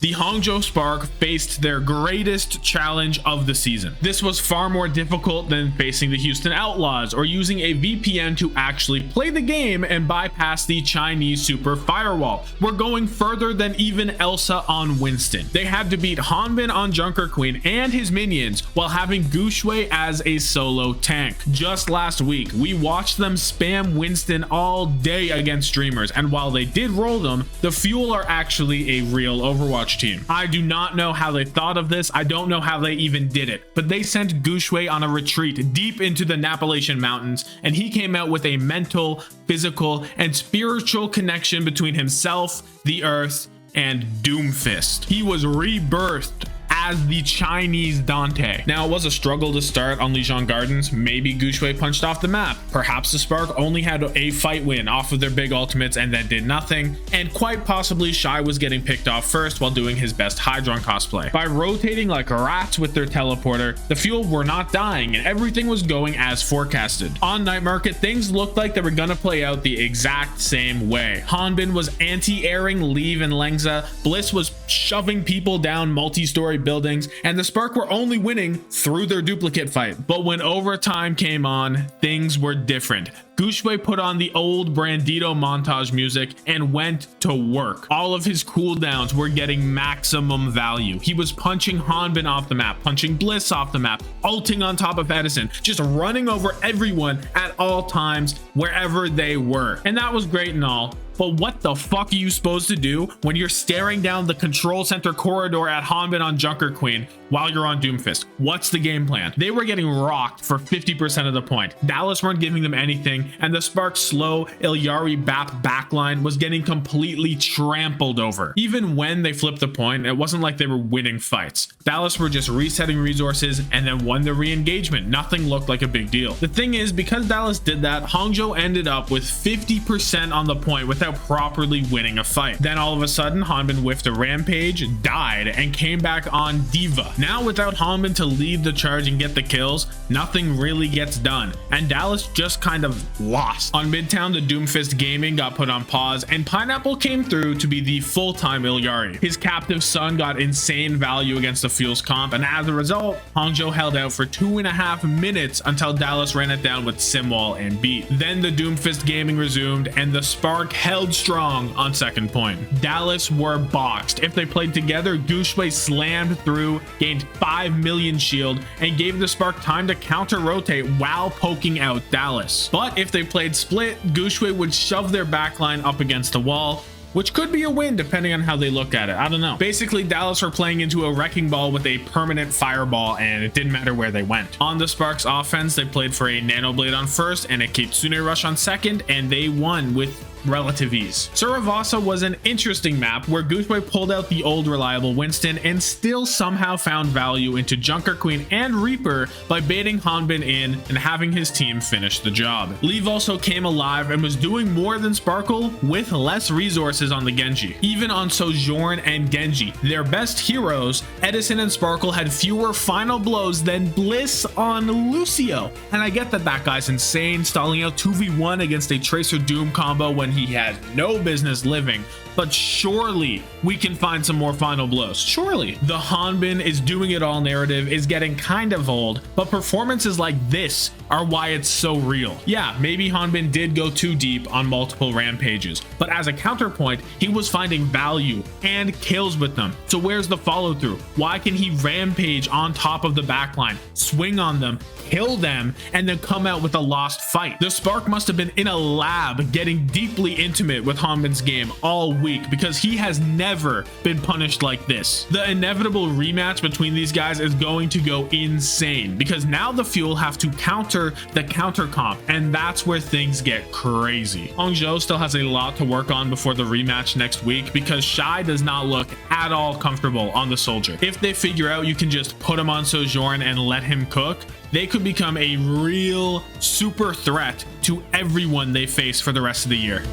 The Hangzhou Spark faced their greatest challenge of the season. This was far more difficult than facing the Houston Outlaws or using a VPN to actually play the game and bypass the Chinese super firewall. We're going further than even Elsa on Winston. They had to beat Hanbin on Junker Queen and his minions while having Gushui as a solo tank. Just last week, we watched them spam Winston all day against streamers, and while they did roll them, the Fuel are actually a real Overwatch team. I do not know how they thought of this. I don't know how they even did it, but they sent Gushui on a retreat deep into the Appalachian Mountains, and he came out with a mental, physical, and spiritual connection between himself, the Earth, and Doomfist. He was rebirthed as the Chinese Dante. Now, it was a struggle to start on Lijiang Gardens. Maybe Gushui punched off the map. Perhaps the Spark only had a fight win off of their big ultimates and then did nothing. And quite possibly Shy was getting picked off first while doing his best Hydron cosplay. By rotating like rats with their teleporter, the Fuel were not dying and everything was going as forecasted. On Night Market, things looked like they were gonna play out the exact same way. Hanbin was anti-airing Leave and Lengza. Bliss was shoving people down multi-story buildings, and the Spark were only winning through their duplicate fight. But when overtime came on, things were different. Gushui put on the old Brandito montage music and went to work. All of his cooldowns were getting maximum value. He was punching Hanbin off the map, punching Bliss off the map, ulting on top of Edison, just running over everyone at all times wherever they were. And that was great and all, but what the fuck are you supposed to do when you're staring down the control center corridor at Hanbin on Junker Queen while you're on Doomfist? What's the game plan? They were getting rocked for 50% of the point. Dallas weren't giving them anything, and the Spark's slow Ilyari Bap backline was getting completely trampled over. Even when they flipped the point, it wasn't like they were winning fights. Dallas were just resetting resources and then won the re-engagement. Nothing looked like a big deal. The thing is, because Dallas did that, Hangzhou ended up with 50% on the point without properly winning a fight. Then all of a sudden, Hanbin whiffed a rampage, died, and came back on Diva. Now without Hanbin to lead the charge and get the kills, nothing really gets done, and Dallas just kind of lost. On Midtown, the Doomfist gaming got put on pause, and Pineapple came through to be the full-time Ilyari. His captive son got insane value against the Fuel's comp, and as a result, Hangzhou held out for 2.5 minutes until Dallas ran it down with Simwall and beat. Then the Doomfist gaming resumed, and the Spark held strong on second point. Dallas were boxed. If they played together, Gushui slammed through, gained 5 million shield, and gave the Spark time to counter rotate while poking out Dallas. But if they played split, Gushui would shove their backline up against the wall, which could be a win depending on how they look at it. I don't know. Basically, Dallas were playing into a wrecking ball with a permanent fireball, and it didn't matter where they went. On the Sparks offense, they played for a Nano Blade on first and a Kitsune Rush on second, and they won with relative ease. Suravasa was an interesting map where Gushui pulled out the old reliable Winston and still somehow found value into Junker Queen and Reaper by baiting Hanbin in and having his team finish the job. Leave also came alive and was doing more than Sparkle with less resources on the Genji. Even on Sojourn and Genji, their best heroes, Edison and Sparkle had fewer final blows than Bliss on Lucio. And I get that that guy's insane, stalling out 2v1 against a Tracer Doom combo when he had no business living, but surely we can find some more final blows. Surely. The Hanbin is doing it all narrative is getting kind of old, but performances like this are why it's so real. Yeah, maybe Hanbin did go too deep on multiple rampages, but as a counterpoint, he was finding value and kills with them. So where's the follow through? Why can he rampage on top of the backline, swing on them, kill them, and then come out with a lost fight? The Spark must have been in a lab getting deeply intimate with Hanbin's game all week, because he has never been punished like this. The inevitable rematch between these guys is going to go insane, because now the Fuel have to counter the counter comp, and that's where things get crazy. Hangzhou still has a lot to work on before the rematch next week, because Shy does not look at all comfortable on the Soldier. If they figure out you can just put him on Sojourn and let him cook, they could become a real super threat to everyone they face for the rest of the year.